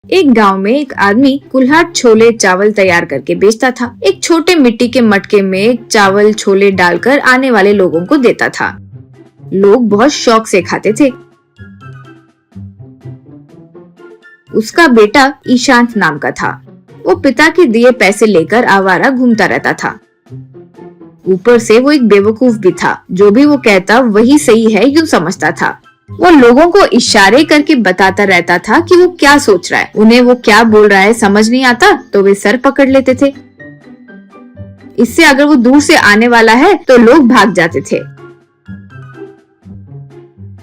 एक गांव में एक आदमी कुल्हाड़ छोले चावल तैयार करके बेचता था। एक छोटे मिट्टी के मटके में चावल छोले डालकर आने वाले लोगों को देता था। लोग बहुत शौक से खाते थे। उसका बेटा ईशांत नाम का था। वो पिता के दिए पैसे लेकर आवारा घूमता रहता था। ऊपर से वो एक बेवकूफ भी था। जो भी वो कहता वही सही है यूं समझता था। वो लोगों को इशारे करके बताता रहता था कि वो क्या सोच रहा है। उन्हें वो क्या बोल रहा है समझ नहीं आता तो वे सर पकड़ लेते थे। इससे अगर वो दूर से आने वाला है तो लोग भाग जाते थे।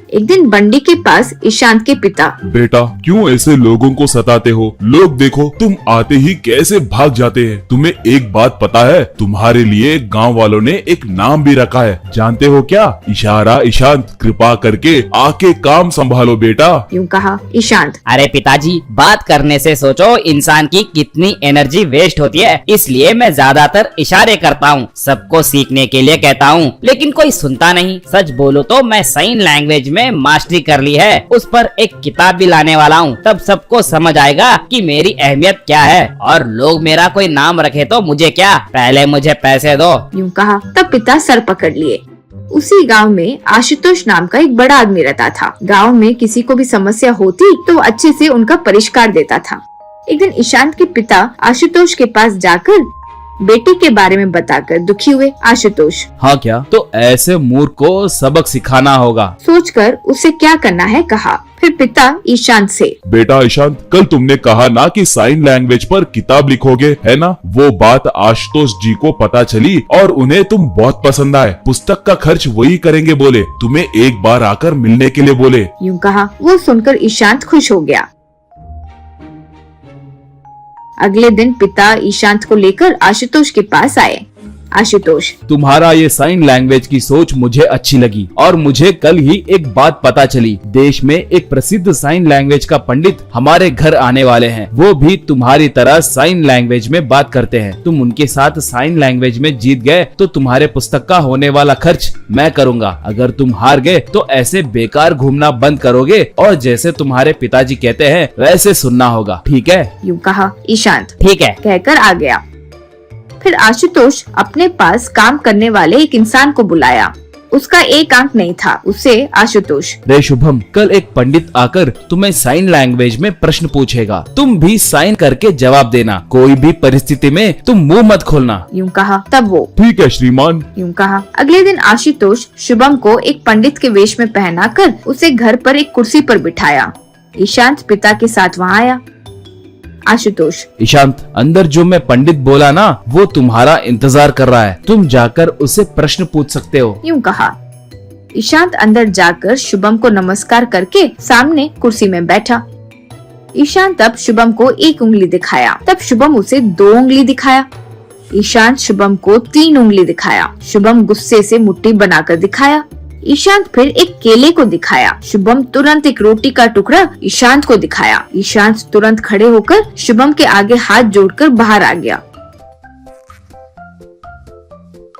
एक दिन बंडी के पास ईशांत के पिता, बेटा क्यों ऐसे लोगों को सताते हो? लोग देखो तुम आते ही कैसे भाग जाते हैं। तुम्हें एक बात पता है? तुम्हारे लिए गांव वालों ने एक नाम भी रखा है, जानते हो क्या? इशारा ईशांत। कृपा करके आके काम संभालो बेटा। यूं कहा ईशांत। अरे पिताजी, बात करने से सोचो इंसान की कितनी एनर्जी वेस्ट होती है, इसलिए मैं ज्यादातर इशारे करता हूँ, सबको सीखने के लिए कहता हूँ, लेकिन कोई सुनता नहीं। सच बोलो तो मैं साइन लैंग्वेज में मास्टरी कर ली है। उस पर एक किताब भी लाने वाला हूँ, तब सबको समझ आएगा कि मेरी अहमियत क्या है। और लोग मेरा कोई नाम रखे तो मुझे क्या, पहले मुझे पैसे दो। यूं कहा तब पिता सर पकड़ लिए। उसी गांव में आशुतोष नाम का एक बड़ा आदमी रहता था। गांव में किसी को भी समस्या होती तो वो अच्छे से उनका परिष्कार देता था। एक दिन ईशांत के पिता आशुतोष के पास जाकर बेटी के बारे में बताकर दुखी हुए। आशुतोष, हाँ क्या? तो ऐसे मूर्ख को सबक सिखाना होगा। सोचकर उसे क्या करना है कहा। फिर पिता ईशांत से, बेटा ईशांत, कल तुमने कहा ना कि साइन लैंग्वेज पर किताब लिखोगे, है ना? वो बात आशुतोष जी को पता चली और उन्हें तुम बहुत पसंद आए। पुस्तक का खर्च वही करेंगे बोले, तुम्हें एक बार आकर मिलने के लिए बोले। यूं कहा। वो सुनकर ईशांत खुश हो गया। अगले दिन पिता ईशांत को लेकर आशुतोष के पास आए। आशुतोष, तुम्हारा ये साइन लैंग्वेज की सोच मुझे अच्छी लगी और मुझे कल ही एक बात पता चली। देश में एक प्रसिद्ध साइन लैंग्वेज का पंडित हमारे घर आने वाले हैं। वो भी तुम्हारी तरह साइन लैंग्वेज में बात करते हैं। तुम उनके साथ साइन लैंग्वेज में जीत गए तो तुम्हारे पुस्तक का होने वाला खर्च मैं करूँगा। अगर तुम हार गए तो ऐसे बेकार घूमना बंद करोगे और जैसे तुम्हारे पिताजी कहते हैं वैसे सुनना होगा, ठीक है? यूं कहा ईशांत ठीक है। कहकर आ गया। फिर आशुतोष अपने पास काम करने वाले एक इंसान को बुलाया। उसका एक आंख नहीं था। उसे आशुतोष, रे शुभम, कल एक पंडित आकर तुम्हें साइन लैंग्वेज में प्रश्न पूछेगा। तुम भी साइन करके जवाब देना। कोई भी परिस्थिति में तुम मुंह मत खोलना। यूं कहा। तब वो, ठीक है श्रीमान। यूं कहा। अगले दिन आशुतोष शुभम को एक पंडित के वेश में पहनाकर उसे घर पर एक कुर्सी पर बिठाया। ईशांत पिता के साथ वहाँ आया। आशुतोष, ईशांत, अंदर जो मैं पंडित बोला ना वो तुम्हारा इंतजार कर रहा है। तुम जाकर उससे प्रश्न पूछ सकते हो। यूं कहा। ईशांत अंदर जाकर शुभम को नमस्कार करके सामने कुर्सी में बैठा। ईशांत अब शुभम को एक उंगली दिखाया, तब शुभम उसे 2 उंगली दिखाया। ईशांत शुभम को 3 उंगली दिखाया। शुभम गुस्से से मुट्ठी बनाकर दिखाया। ईशांत फिर एक केले को दिखाया। शुभम तुरंत एक रोटी का टुकड़ा ईशांत को दिखाया। ईशांत तुरंत खड़े होकर शुभम के आगे हाथ जोड़कर बाहर आ गया।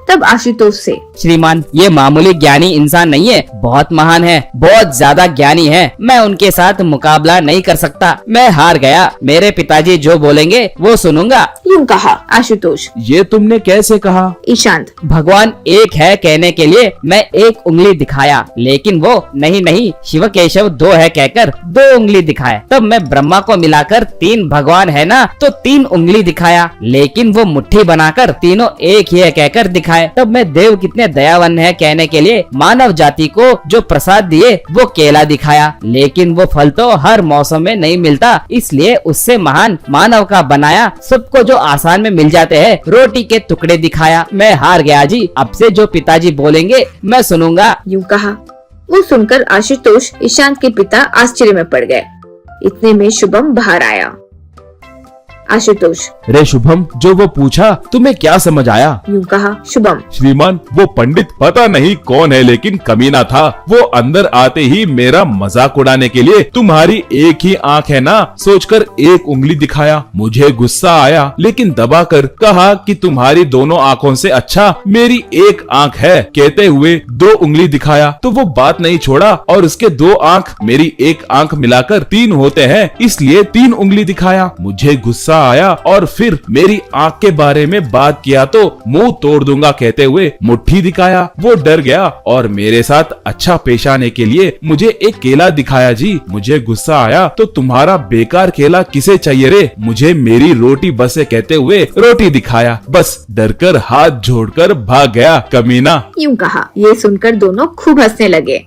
तब आशुतोष से, श्रीमान, ये मामूली ज्ञानी इंसान नहीं है, बहुत महान है, बहुत ज्यादा ज्ञानी है। मैं उनके साथ मुकाबला नहीं कर सकता। मैं हार गया। मेरे पिताजी जो बोलेंगे वो सुनूंगा। यूं कहा। आशुतोष, ये तुमने कैसे कहा? ईशांत, भगवान एक है कहने के लिए मैं एक उंगली दिखाया, लेकिन वो नहीं शिव केशव 2 है कहकर 2 उंगली दिखाए। तब मैं ब्रह्मा को मिलाकर 3 भगवान है ना तो 3 उंगली दिखाया, लेकिन वो मुट्ठी बनाकर तीनों एक ही है कहकर दिखाए। तब मैं देव कितने दयावान है कहने के लिए मानव जाति को जो प्रसाद दिए वो केला दिखाया, लेकिन वो फल तो हर मौसम में नहीं मिलता, इसलिए उससे महान मानव का बनाया सबको जो आसान में मिल जाते हैं रोटी के टुकड़े दिखाया। मैं हार गया जी। अब से जो पिताजी बोलेंगे मैं सुनूंगा। यूं कहा। वो सुनकर आशुतोष ईशांत के पिता आश्चर्य में पड़ गए। इतने में शुभम बाहर आया। आशुतोष। रे शुभम, जो वो पूछा तुम्हें क्या समझ आया? यूं कहा शुभम। श्रीमान, वो पंडित पता नहीं कौन है लेकिन कमीना था। वो अंदर आते ही मेरा मजाक उड़ाने के लिए तुम्हारी एक ही आंख है ना सोचकर एक उंगली दिखाया। मुझे गुस्सा आया लेकिन दबाकर कहा कि तुम्हारी दोनों आंखों से अच्छा मेरी एक आंख है कहते हुए 2 उंगली दिखाया। तो वो बात नहीं छोड़ा और उसके 2 आंख मेरी एक आंख मिलाकर 3 होते हैं, इसलिए 3 उंगली दिखाया। मुझे गुस्सा आया और फिर मेरी आंख के बारे में बात किया तो मुंह तोड़ दूंगा कहते हुए मुट्ठी दिखाया। वो डर गया और मेरे साथ अच्छा पेश आने के लिए मुझे एक केला दिखाया जी। मुझे गुस्सा आया तो तुम्हारा बेकार केला किसे चाहिए रे, मुझे मेरी रोटी बस है कहते हुए रोटी दिखाया। बस डरकर हाथ जोड़कर भाग गया कमीना। यूं कहा। ये सुनकर दोनों खूब हंसने लगे।